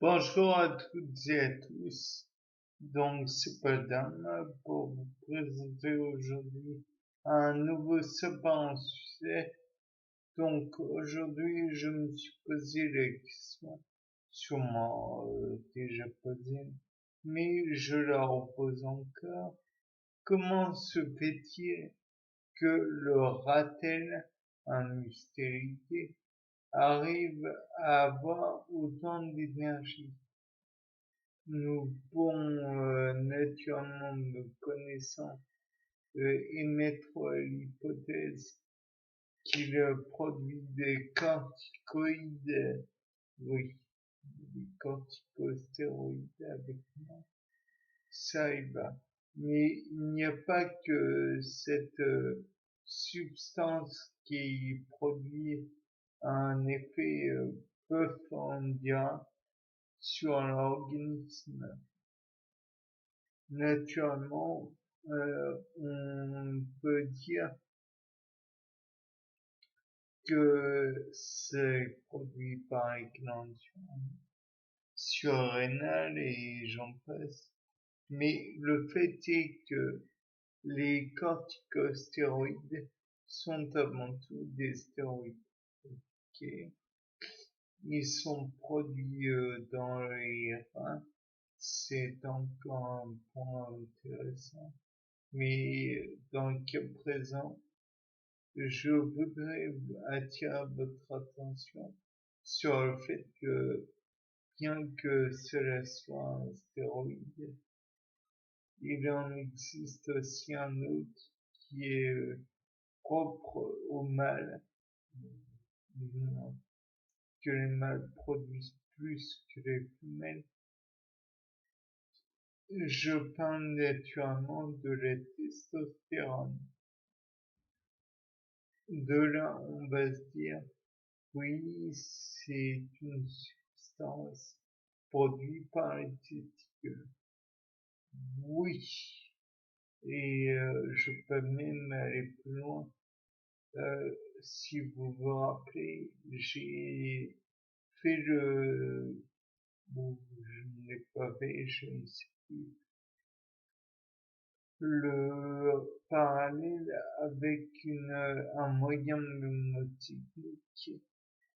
Bonjour à toutes et à tous. Donc, c'est Padam pour vous présenter aujourd'hui un nouveau sapin sujet. Donc, aujourd'hui, je me suis posé la question, sûrement déjà posée, mais je la repose encore. Comment se fait-il que le ratel, un mystérité, arrive à avoir autant d'énergie? Nous pouvons naturellement, me connaissant, émettre l'hypothèse qu'il produit des corticoïdes, oui, des corticostéroïdes avec moi, ça y va. Mais il n'y a pas que cette substance qui produit un effet profond sur l'organisme. Naturellement, on peut dire que c'est produit par les glandes surrénales et j'en passe. Mais le fait est que les corticostéroïdes sont avant tout des stéroïdes. Okay. Ils sont produits dans les reins. C'est encore un point intéressant. Mais dans le cas présent, je voudrais attirer votre attention sur le fait que, bien que cela soit un stéroïde, il en existe aussi un autre qui est propre au mâle, que les mâles produisent plus que les femelles. Je parle naturellement de la testostérone. De là, on va se dire, oui, c'est une substance produite par les testicules. Oui, et je peux même aller plus loin. Si vous vous rappelez, j'ai fait bon, je ne l'ai pas fait, je ne sais plus, le parallèle avec un moyen mnémotechnique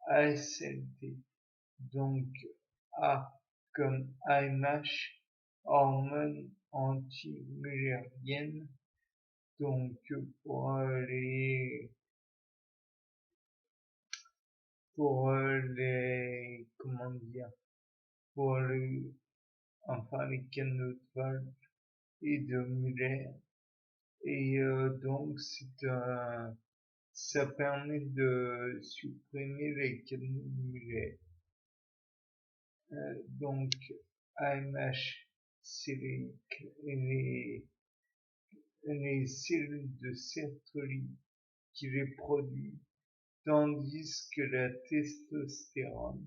ASLT. Donc A comme AMH, hormone anti-mullérienne, donc comment dire, pour les canaux de valve et de Muller. Et donc ça permet de supprimer les canaux de Muller. Donc AMH, c'est les cellules de Sertoli qui les produit, tandis que la testostérone,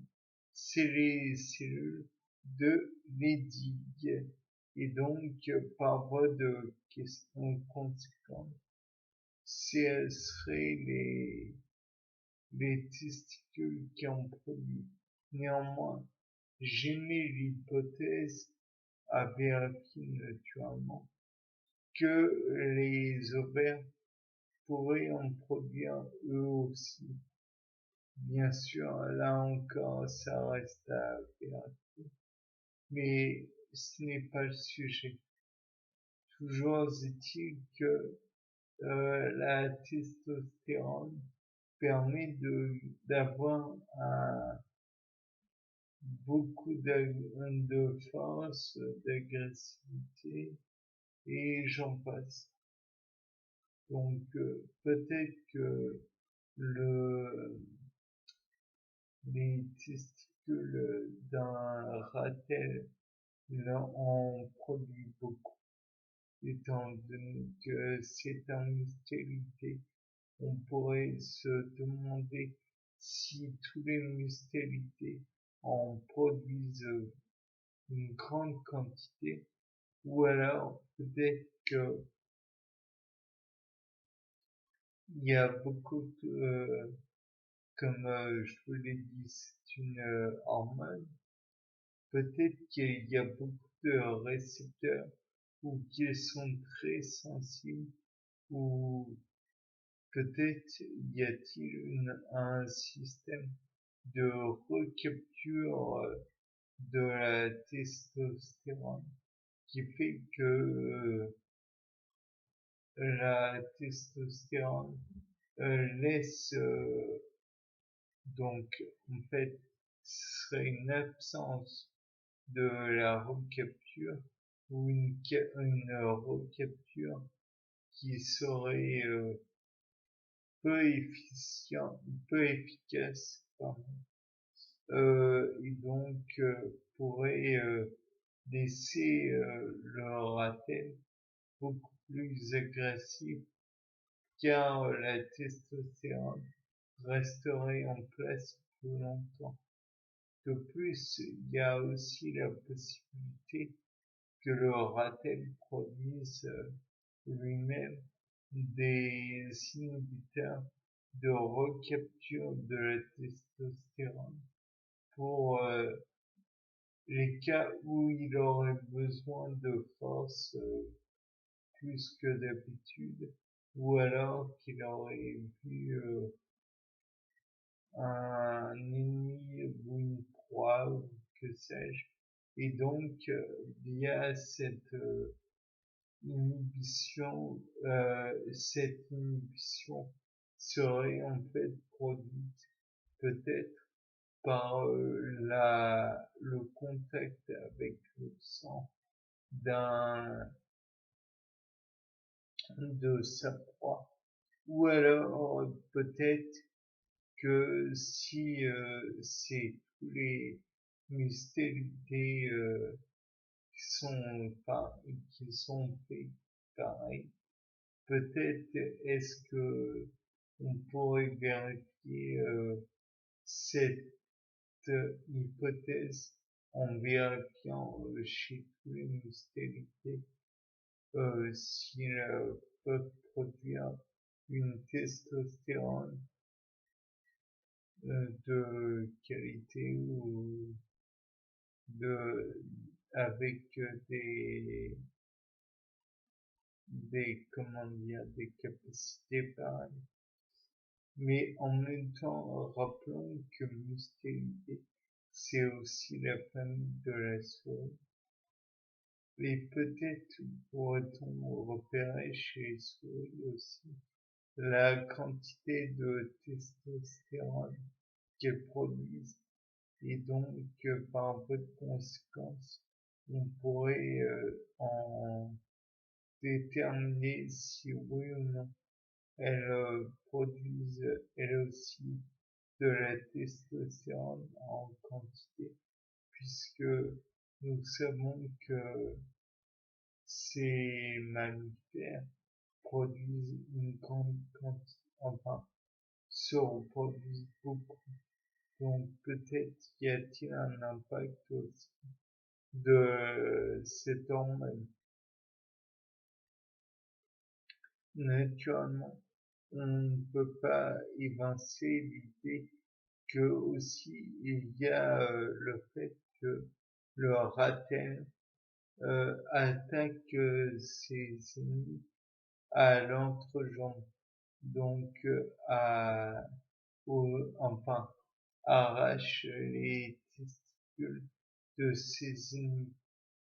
c'est les cellules de Leydig. Et donc, par voie de question conséquente, ce seraient les testicules qui en produisent. Néanmoins, j'émets l'hypothèse à vérifier naturellement que les ovaires pourraient en produire eux aussi. Bien sûr, là encore, ça reste à vérifier. Mais ce n'est pas le sujet. Toujours est-il que la testostérone permet d'avoir beaucoup de force, d'agressivité et j'en passe. Donc peut-être que les testicules d'un ratel en produit beaucoup, étant donné que c'est un mystérité. On pourrait se demander si tous les mystérités en produisent une grande quantité, ou alors peut-être que il y a beaucoup de, comme je vous l'ai dit, c'est une hormone, peut-être qu'il y a beaucoup de récepteurs ou qu'ils sont très sensibles, ou peut-être y a-t-il un système de recapture de la testostérone qui fait que la testostérone laisse donc en fait ce serait une absence de la recapture ou une recapture qui serait peu efficace, pardon, et donc pourrait laisser le ratel beaucoup plus agressif, car la testostérone resterait en place plus longtemps. De plus, il y a aussi la possibilité que le ratel produise lui-même des inhibiteurs de recapture de la testostérone pour les cas où il aurait besoin de force plus que d'habitude, ou alors qu'il aurait vu un ennemi ou une proie, ou que sais-je, et donc via cette inhibition, cette inhibition serait en fait produite peut-être par le contact avec le sang de sa proie, ou alors peut-être que si c'est tous les mustélidés qui sont faits pareil, peut-être est-ce que on pourrait vérifier cette hypothèse en vérifiant chez tous les mustélidés s'ils peuvent produire une testostérone de qualité, ou avec comment dire, des capacités pareilles. Mais en même temps, rappelons que Mustélidés, c'est aussi la famille de la souris. Et peut-être pourrait-on repérer chez les souris aussi la quantité de testostérone qu'elles produisent, et donc par voie de conséquence, on pourrait en déterminer si oui ou non elles produisent elles aussi de la testostérone en quantité, puisque nous savons que ces mammifères produisent une grande quantité, enfin se reproduisent beaucoup. Donc peut-être y a-t-il un impact aussi de cette hormone. Naturellement, on ne peut pas évincer l'idée que aussi il y a le fait que le ratel attaque ses ennemis à l'entrejambe, donc enfin arrache les testicules de ses ennemis.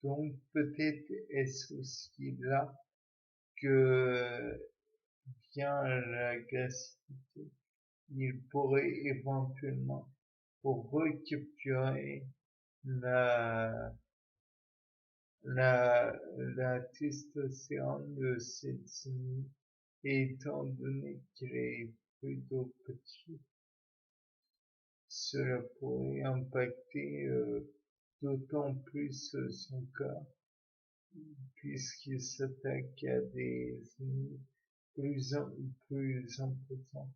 Donc peut-être est-ce aussi là que vient l'agressivité. Il pourrait éventuellement, pour recapturer la, la testostérone de ses ennemis, et étant donné qu'il est plutôt petit, cela pourrait impacter d'autant plus son corps, puisqu'il s'attaque à des ennemis plus importants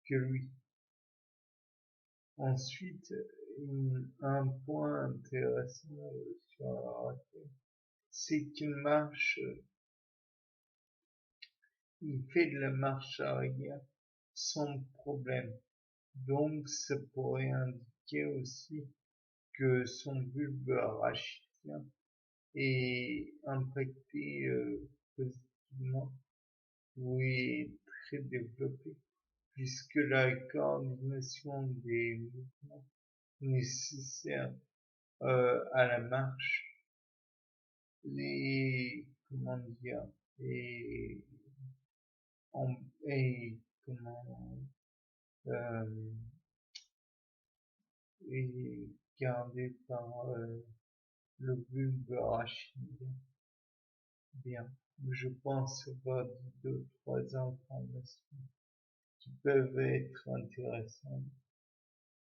que lui. Ensuite, un point intéressant sur la raquette, c'est qu'il marche, il fait de la marche arrière sans problème. Donc, ça pourrait indiquer aussi que son bulbe rachidien est impacté positivement ou est très développé, puisque la coordination des mouvements nécessaires à la marche est, comment dire, est, est comment, est gardée par le bulbe rachidien. Bien, je pense avoir dit 2 ou 3 informations qui peuvent être intéressantes.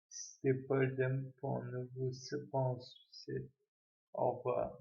C'était Paul Dame pour un nouveau Sapin en sucette. Au revoir.